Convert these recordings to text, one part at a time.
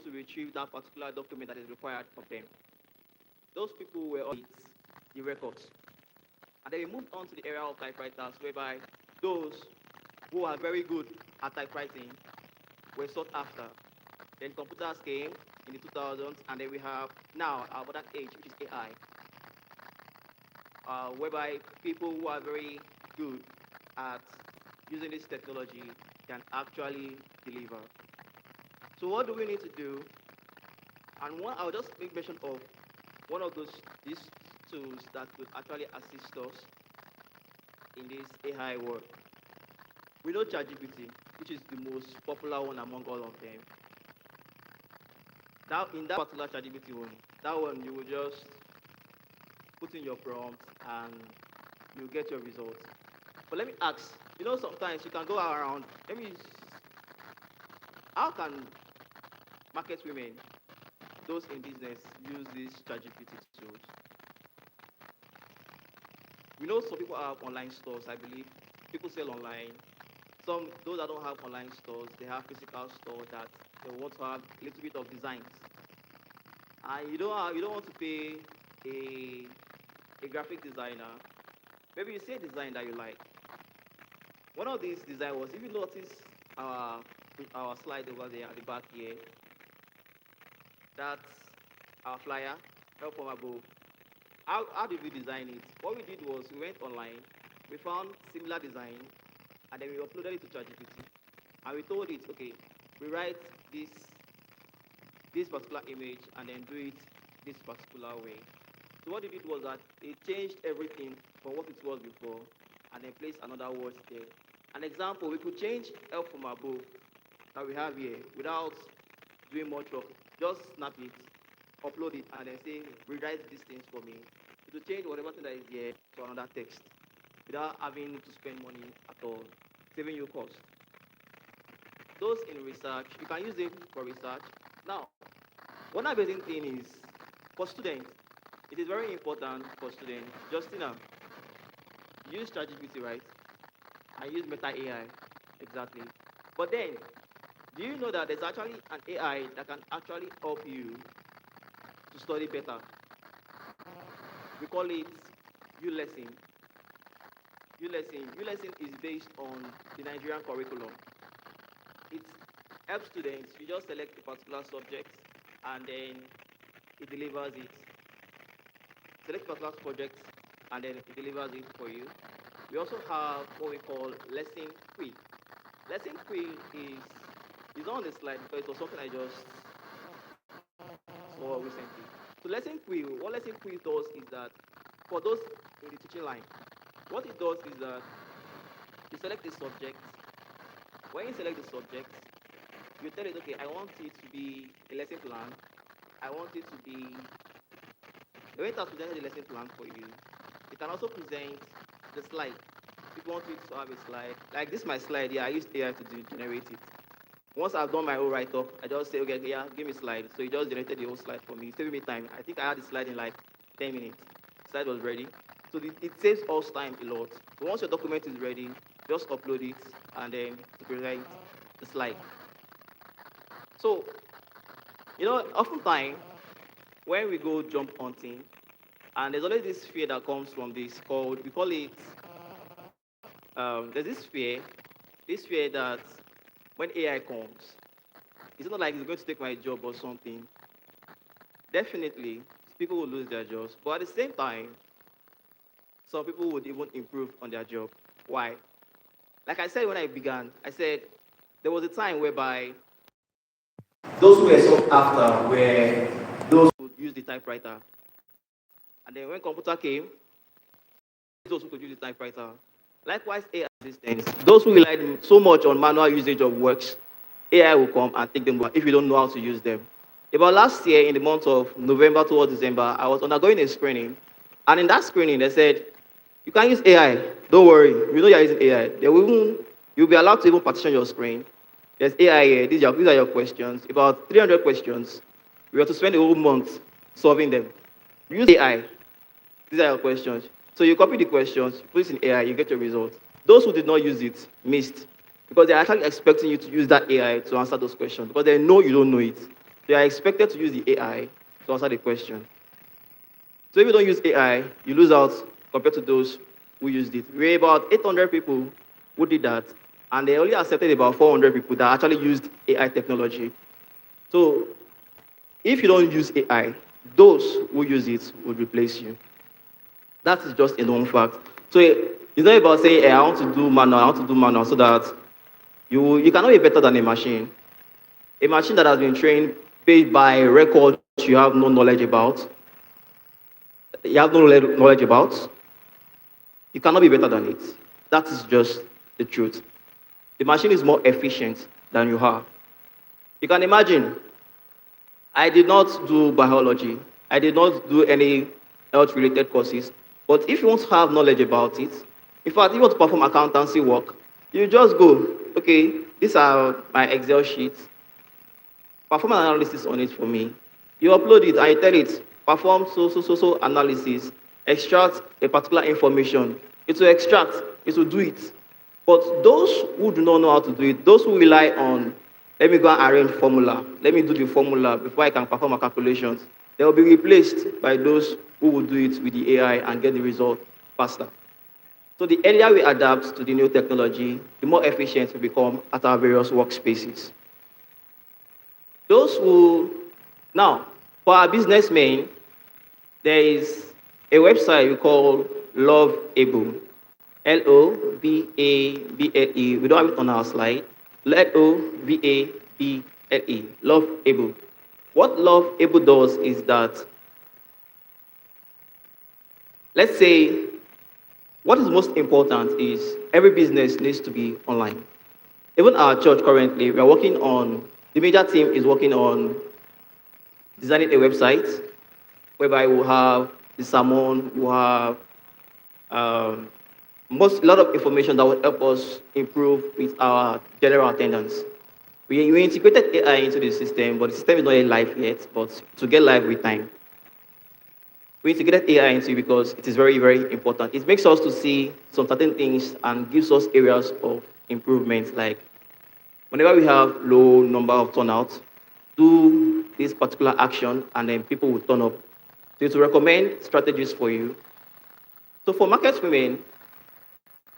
to retrieve that particular document that is required of them. Those people were on the records. And then we moved on to the era of typewriters, whereby those who are very good at typewriting were sought after. Then computers came in the 2000s, and then we have now our modern age, which is AI, whereby people who are very good at using this technology can actually deliver. So what do we need to do? And I'll just make mention of one of these tools that could actually assist us in this AI work. We know ChatGPT, which is the most popular one among all of them. Now, in that particular ChatGPT one, that one you will just put in your prompt and you'll get your results. But let me ask, sometimes you can go around, how can market women, those in business, use these ChatGPT tools? We know some people have online stores, I believe. People sell online. Those that don't have online stores, they have physical stores that they want to have a little bit of designs. And you don't want to pay a graphic designer. Maybe you see a design that you like. One of these designs was, if you notice our slide over there at the back here, that's our flyer, help from above. How did we design it? What we did was we went online, we found similar design, and then we uploaded it to ChatGPT. And we told it, okay, we write this particular image and then do it this particular way. So what it did was that it changed everything from what it was before and then placed another word there. An example, we could change help from above that we have here without doing much work. Just snap it, upload it, and then say, rewrite these things for me. It will change whatever thing that is here to another text without having to spend money at all, saving you cost. Those in research, you can use them for research. Now, one amazing thing is, for students, it is very important for students. Justina, use ChatGPT, right? And use Meta AI, exactly. But then, do you know that there's actually an AI that can actually help you to study better? We call it ULesson. ULesson is based on the Nigerian curriculum. It helps students. You just select a particular subject and then it delivers it. Select a particular project and then it delivers it for you. We also have what we call Lesson Quiz. Lesson Quiz is not on the slide because it was something I just saw recently. So what Lesson Quiz does is that for those in the teaching line, what it does is that you select a subject. When you select the subject, you tell it, okay, I want it to be a lesson plan. I want it to be, when it has presented the lesson plan for you, it can also present the slide. If you want it to have a slide, like this is my slide here, I used AI to generate it. Once I've done my own write-up, I just say, okay, yeah, give me a slide. So it just generated the whole slide for me. It saved me time. I think I had the slide in like 10 minutes. The slide was ready. So it saves us time a lot. So once your document is ready, just upload it and then present the slide. So, oftentimes, when we go jump hunting, and there's always this fear that comes from this called, we call it, there's this fear that when AI comes, it's not like it's going to take my job or something. Definitely, people will lose their jobs. But at the same time, some people would even improve on their job. Why? Like I said when I began, I said there was a time whereby those who were sought after were those who could use the typewriter. And then when computer came, those who could use the typewriter. Likewise, AI assistants, those who relied so much on manual usage of works, AI will come and take them if you don't know how to use them. About last year, in the month of November towards December, I was undergoing a screening. And in that screening, they said, you can use AI. Don't worry. You know you're using AI. You'll be allowed to even partition your screen. There's AI here. These are your questions. About 300 questions. We have to spend a whole month solving them. Use AI. These are your questions. So you copy the questions, you put it in AI, you get your results. Those who did not use it missed because they're actually expecting you to use that AI to answer those questions because they know you don't know it. They are expected to use the AI to answer the question. So if you don't use AI, you lose out compared to those who used it. We're about 800 people who did that, and they only accepted about 400 people that actually used AI technology. So if you don't use AI, those who use it will replace you. That is just a known fact. So it's not about saying, hey, I want to do manual, I want to do manual, so that you cannot be better than a machine. A machine that has been trained based by records you have no knowledge about, you cannot be better than it. That is just the truth. The machine is more efficient than you are. You can imagine, I did not do biology. I did not do any health-related courses. But if you want to have knowledge about it, in fact, if you want to perform accountancy work, you just go, okay, these are my Excel sheets. Perform an analysis on it for me. You upload it and you tell it, perform so analysis, extract a particular information. It will extract, it will do it. But those who do not know how to do it, those who rely on, let me go and arrange formula, let me do the formula before I can perform my calculations, they will be replaced by those who will do it with the AI and get the result faster. So the earlier we adapt to the new technology, the more efficient we become at our various workspaces. Those who, now, for our businessmen, there is a website we call Love Able. Lovable. We don't have it on our slide. Lovable. Love Able. What Love Able does is that, let's say, what is most important is every business needs to be online. Even our church currently, we are working on, the major team is working on designing a website whereby we'll have the sermon, we'll have a lot of information that will help us improve with our general attendance. We integrated AI into the system, but the system is not yet live yet, but to get live with time. We integrated AI into it because it is very, very important. It makes us to see some certain things and gives us areas of improvement, like whenever we have low number of turnouts, do this particular action and then people will turn up. So it will recommend strategies for you. So for market women,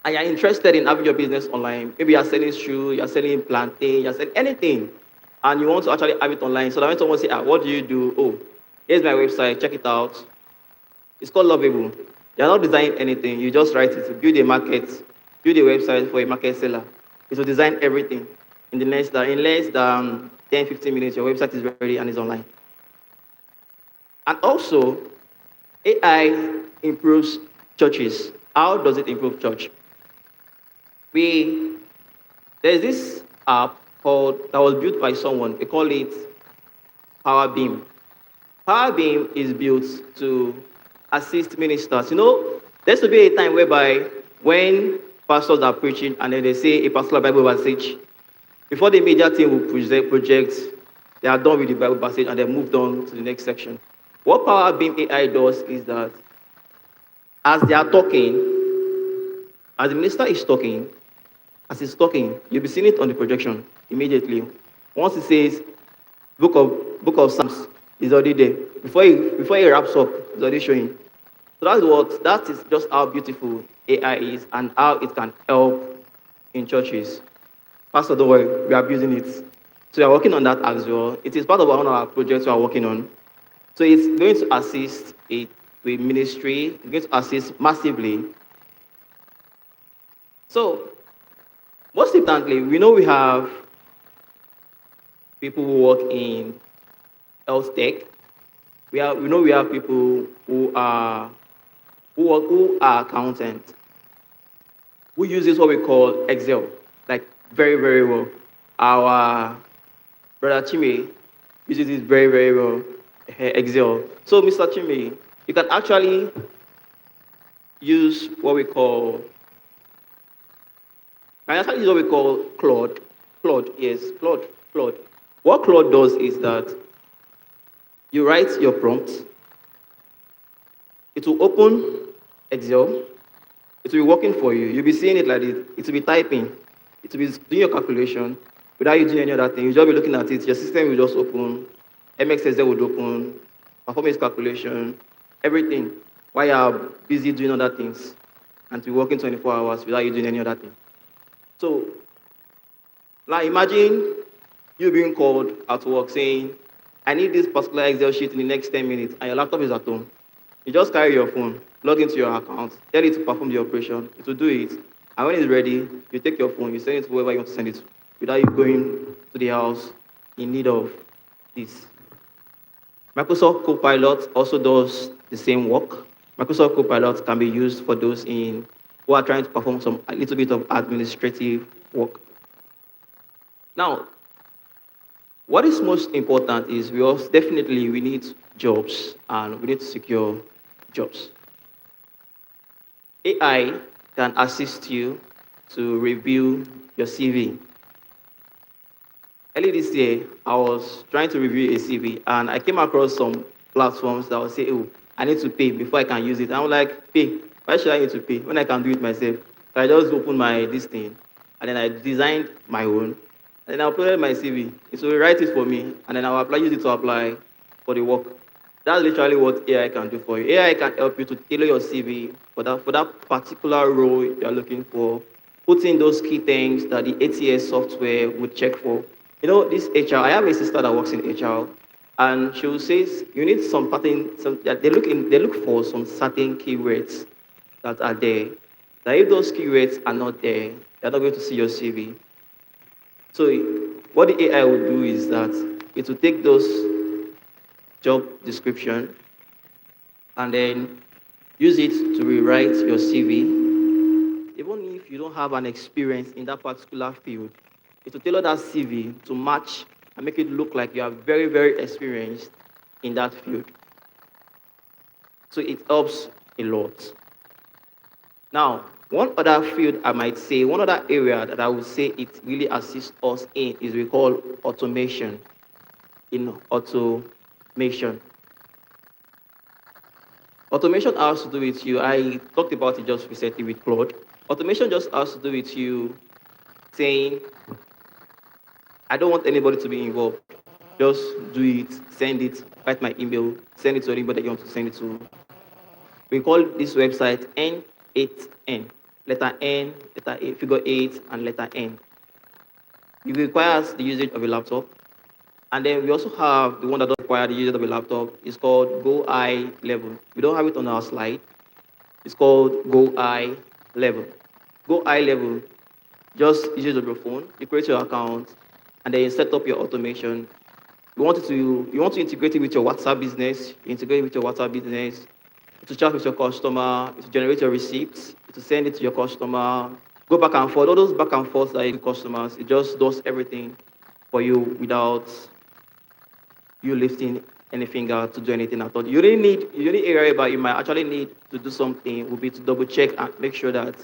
and you're interested in having your business online, maybe you're selling shoes, you're selling plantain, you're selling anything, and you want to actually have it online. So that when someone say, what do you do? Oh, here's my website, check it out. It's called Lovable. You're not designing anything, you just write it, build a market, build a website for a market seller. It will design everything. In less than 10, 15 minutes, your website is ready and is online. And also, AI improves churches. How does it improve church? There's this app that was built by someone. They call it Power Beam. Power Beam is built to assist ministers. You know, there used to be a time whereby when pastors are preaching and then they say a particular Bible passage, before the media team will project, they are done with the Bible passage and they moved on to the next section. What Power Beam AI does is that as they are talking, as the minister is talking, as he's talking, you'll be seeing it on the projection immediately. Once he says book of Psalms is already there. Before he wraps up, it's already showing. So that is just how beautiful AI is and how it can help in churches. Pastor, don't worry, we are using it. So we are working on that as well. It is part of one of our projects we are working on. So it's going to assist it with ministry, it's going to assist massively. So, most importantly, we know we have people who work in health tech. We know we have people who are accountants, who uses what we call Excel, like very, very well. Our brother Chime uses it very, very well, Excel. So, Mr. Chime, you can actually use what we call Claude. Claude, yes, Claude. What Claude does is that you write your prompt, it will open Excel, it will be working for you. You'll be seeing it like this, it will be typing, it will be doing your calculation without you doing any other thing. You'll just be looking at it, your system will just open MXSZ would open, perform its calculation, everything, while you're busy doing other things, and to be working 24 hours without you doing any other thing. So, now imagine you being called at work saying, I need this particular Excel sheet in the next 10 minutes, and your laptop is at home. You just carry your phone, log into your account, tell it to perform the operation, it will do it, and when it's ready, you take your phone, you send it to whoever you want to send it to, without you going to the house in need of this. Microsoft Copilot also does the same work. Microsoft Copilot can be used for those who are trying to perform a little bit of administrative work. Now, what is most important is we need jobs and we need to secure jobs. AI can assist you to review your CV. Early this year, I was trying to review a CV and I came across some platforms that would say, oh, I need to pay before I can use it. I'm like, pay? Why should I need to pay when I can do it myself? So I just opened this thing and then I designed my own and then I uploaded my CV. It will write it for me and then I'll use it to apply for the work. That's literally what AI can do for you. AI can help you to tailor your CV for that particular role you're looking for. Put in those key things that the ATS software would check for. You know, this HR, I have a sister that works in HR, and she will say you need they look for some certain keywords that are there. That if those keywords are not there, they're not going to see your CV. So what the AI will do is that it will take those job description and then use it to rewrite your CV. Even if you don't have an experience in that particular field, it will tailor that CV to match and make it look like you are very, very experienced in that field. So it helps a lot. Now, one other field I might say, one other area that I would say it really assists us in is we call automation. In automation. Automation has to do with you. I talked about it just recently with Claude. Automation just has to do with you saying, I don't want anybody to be involved. Just do it, send it, write my email, send it to anybody you want to send it to. We call this website N8N. Letter N, letter A, figure 8, and letter N. It requires the usage of a laptop. And then we also have the one that doesn't require the usage of a laptop. It's called Go Eye Level. We don't have it on our slide. It's called Go Eye Level. Go Eye Level, just use your phone, you create your account, and then you set up your automation. You want to integrate it with your WhatsApp business, you integrate it with your WhatsApp business, to chat with your customer, to generate your receipts, to send it to your customer, go back and forth. All those back and forth that you do customers, it just does everything for you without you lifting any finger to do anything at all. The only area where you might actually need to do something would be to double check and make sure that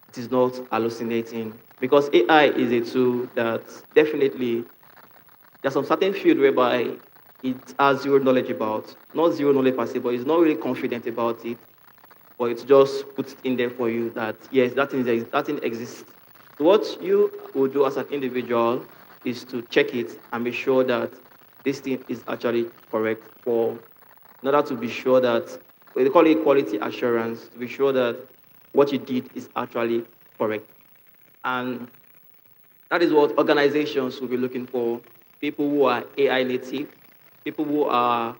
it is not hallucinating. Because AI is a tool that definitely there's some certain field whereby it has zero knowledge about, not zero knowledge per se, but it's not really confident about it, but it just puts it in there for you that yes, that thing exists. So what you will do as an individual is to check it and be sure that this thing is actually correct in order to be sure that, they call it quality assurance, to be sure that what you did is actually correct. And that is what organizations will be looking for. People who are AI native, people who are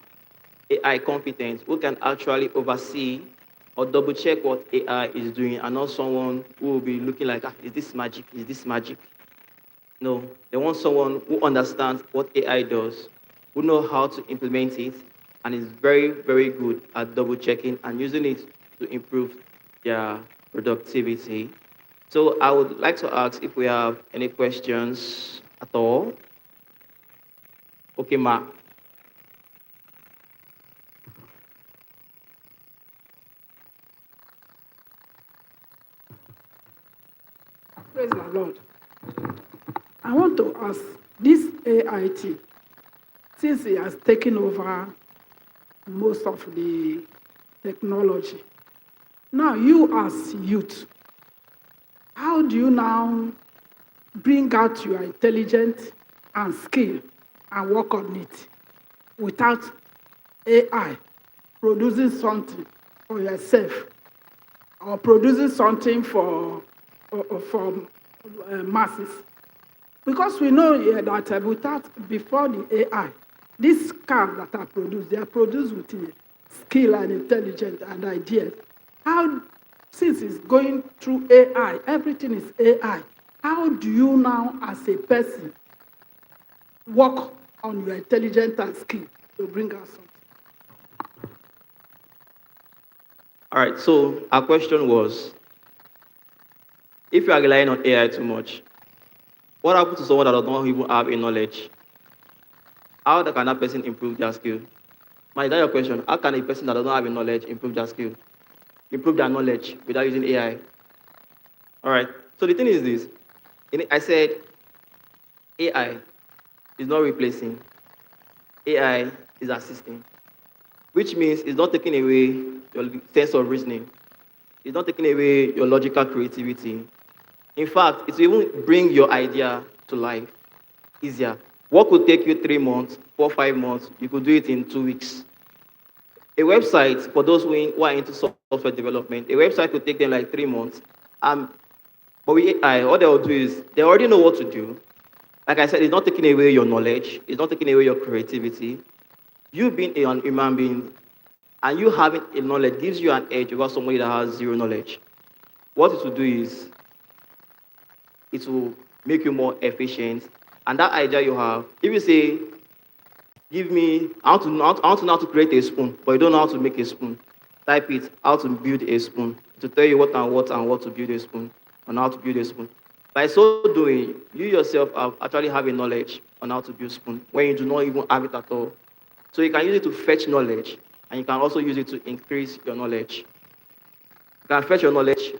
AI competent, who can actually oversee or double check what AI is doing, and not someone who will be looking like, is this magic? Is this magic? No, they want someone who understands what AI does, who know how to implement it, and is very, very good at double checking and using it to improve their productivity. So I would like to ask if we have any questions at all. Okay, Ma. Praise the Lord. I want to ask, this AIT, since it has taken over most of the technology, now you as youth, how do you now bring out your intelligence and skill and work on it? without AI producing something for yourself or producing something for masses. Because we know that before the AI, these cars that are produced, they are produced with skill and intelligence and ideas. How, since it's going through AI, everything is AI, how do you now, as a person, work on your intelligence and skill to bring us something? All right, so our question was, if you are relying on AI too much, what happens to someone that does not even have a knowledge? How can that person improve their skill? My that your question. How can a person that does not have a knowledge improve their skill? Improve their knowledge without using AI? All right. So the thing is this. I said AI is not replacing. AI is assisting, which means it's not taking away your sense of reasoning. It's not taking away your logical creativity. In fact, it will even bring your idea to life easier. What could take you 3 months, 4, 5 months, you could do it in 2 weeks. A website, for those who are into software development, a website could take them like 3 months. But with AI, what they will do is they already know what to do. Like I said, it's not taking away your knowledge, it's not taking away your creativity. You being a human being and you having a knowledge gives you an edge over somebody that has zero knowledge. What it will do is it will make you more efficient. And that idea you have, if you say, give me, I want to know how to create a spoon, but you don't know how to make a spoon. Type it, how to build a spoon. To tell you what to build a spoon, and how to build a spoon. By so doing, you yourself actually have a knowledge on how to build spoon when you do not even have it at all. So you can use it to fetch knowledge, and you can also use it to increase your knowledge. You can fetch your knowledge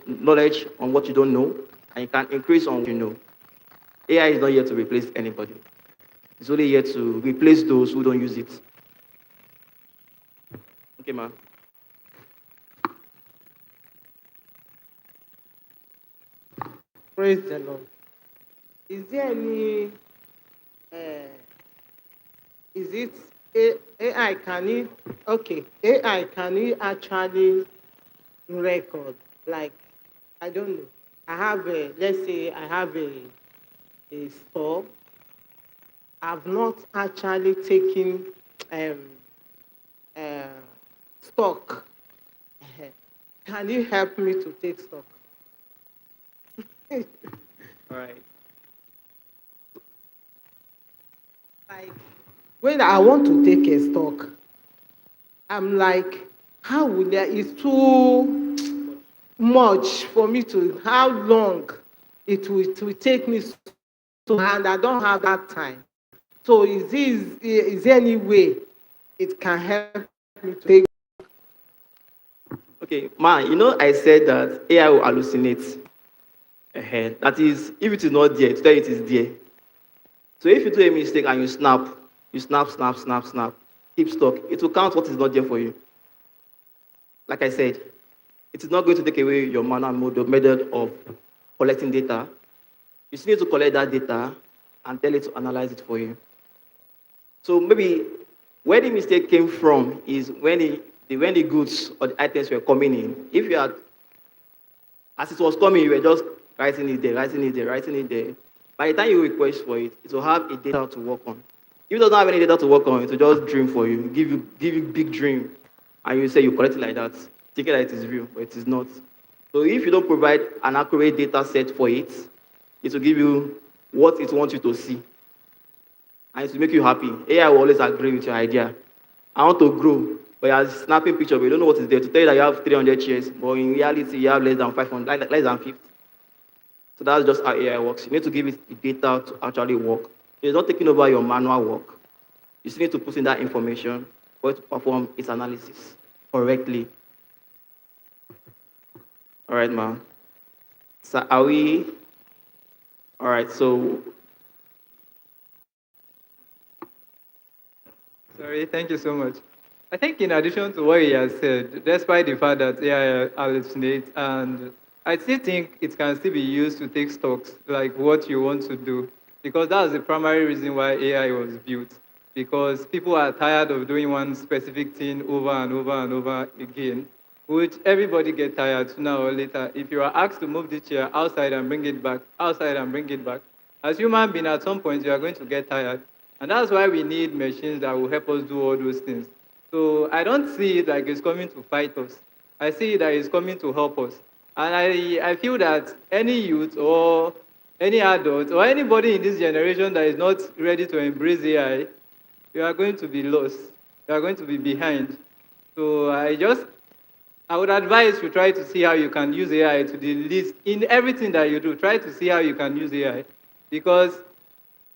on what you don't know, and you can increase on what you know. AI is not here to replace anybody. It's only here to replace those who don't use it. Okay, ma'am. Praise the Lord. Is there any, is it AI? Can it, okay, AI, can it actually record? Like, I don't know. I have a, let's say I have a store. I've not actually taken um, uh, stock. Can you help me to take stock? All right. Like, when I want to take a stock, I'm like, how will I? It's too much for me to, how long it will take me, so, and I don't have that time. So is there any way it can help me to take? Okay, man, I said that AI will hallucinate. That is, if it is not there, to tell you it is there. So if you do a mistake and you snap, keep stuck, it will count what is not there for you. Like I said, it is not going to take away your manual method of collecting data. You still need to collect that data and tell it to analyze it for you. So maybe where the mistake came from is when the goods or the items were coming in. If you had, as it was coming, you were just writing it there. By the time you request for it, it will have a data to work on. If it doesn't have any data to work on, it will just dream for you, give you big dream, and you say you collect it like that, thinking that it is real, but it is not. So if you don't provide an accurate data set for it, it will give you what it wants you to see, and it will make you happy. AI will always agree with your idea. I want to grow, but you're snapping picture, but you don't know what is there to tell you that you have 300 shares, but in reality you have less than 500, less than 50. So that's just how AI works. You need to give it the data to actually work. It's not taking over your manual work. You still need to put in that information for it to perform its analysis correctly. All right, ma'am. So are we? All right. So Sorry, thank you so much. I think in addition to what he has said, despite the fact that AI hallucinates, and I still think it can still be used to take stocks, like what you want to do, because that's the primary reason why AI was built. because people are tired of doing one specific thing over and over and over again, which everybody get tired sooner or later. If you are asked to move the chair outside and bring it back, outside and bring it back, as human being, at some point, you are going to get tired. And that's why we need machines that will help us do all those things. So I don't see it like it's coming to fight us. I see it that it's coming to help us. And I feel that any youth or any adult or anybody in this generation that is not ready to embrace AI, you are going to be lost. You are going to be behind. So I would advise you try to see how you can use AI to the least in everything that you do. Try to see how you can use AI, because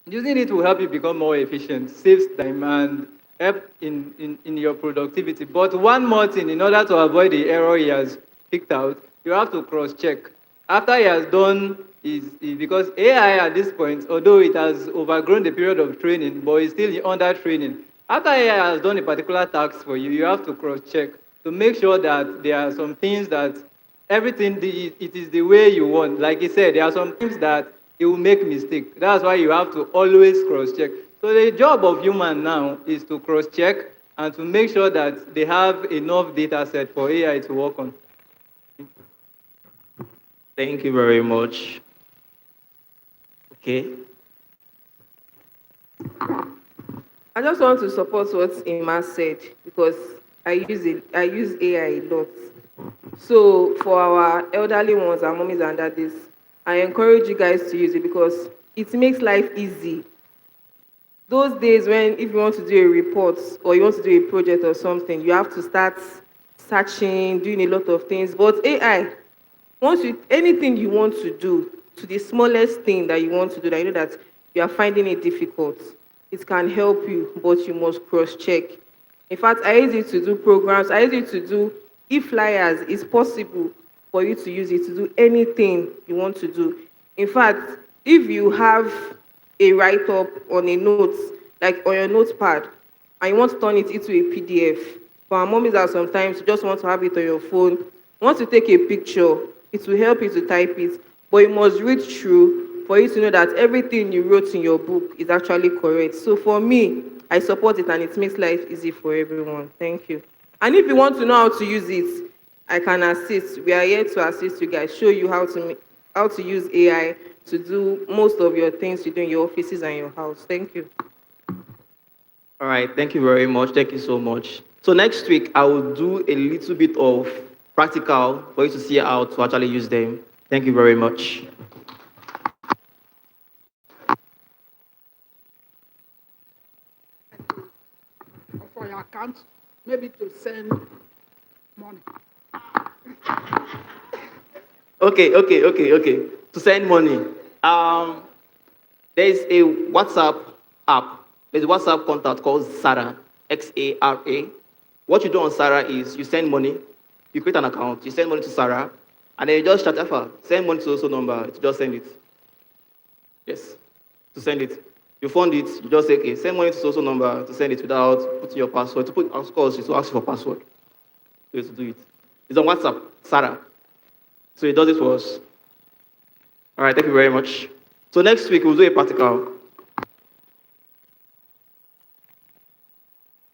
using it will help you become more efficient, saves time, and help in your productivity. But one more thing, in order to avoid the error he has picked out, you have to cross-check. After he has done because AI at this point, although it has overgrown the period of training, but it's still under training. After AI has done a particular task for you, you have to cross-check to make sure that there are some things that it is the way you want. Like he said, there are some things that it will make mistake. That's why you have to always cross-check. So the job of human now is to cross-check and to make sure that they have enough data set for AI to work on. Thank you very much. Okay. I just want to support what Emma said because I use AI a lot. So for our elderly ones, our mommies and daddies, I encourage you guys to use it because it makes life easy. Those days when if you want to do a report or you want to do a project or something, you have to start searching, doing a lot of things. But AI, anything you want to do, to the smallest thing that you want to do, that you know that you are finding it difficult, it can help you, but you must cross-check. In fact, I use it to do programs. I use it to do e-flyers. It's possible for you to use it to do anything you want to do. In fact, if you have a write-up on a note, like on your notepad, and you want to turn it into a PDF, for our mommies that sometimes you just want to have it on your phone, you want to take a picture, it will help you to type it, but you must read through for you to know that everything you wrote in your book is actually correct. So for me, I support it and it makes life easy for everyone. Thank you. And if you want to know how to use it, I can assist. We are here to assist you guys, show you how to use AI to do most of your things you do in your offices and your house. Thank you. All right. Thank you very much. Thank you so much. So next week, I will do a little bit of practical for you to see how to actually use them. Thank you very much. For your account, maybe to send money. Okay. To send money. There's a WhatsApp app. There's a WhatsApp contact called Sarah, Xara. What you do on Sarah is you send money, you create an account, you send money to Sarah, and then you just chat her, send money to also number, to just send it. Yes, to send it. You fund it, you just say, okay, send money to social number to send it without putting your password. To put, of course, to ask for password. So to do it. It's on WhatsApp, Sarah. So it does it for us. All right, thank you very much. So next week we'll do a practical.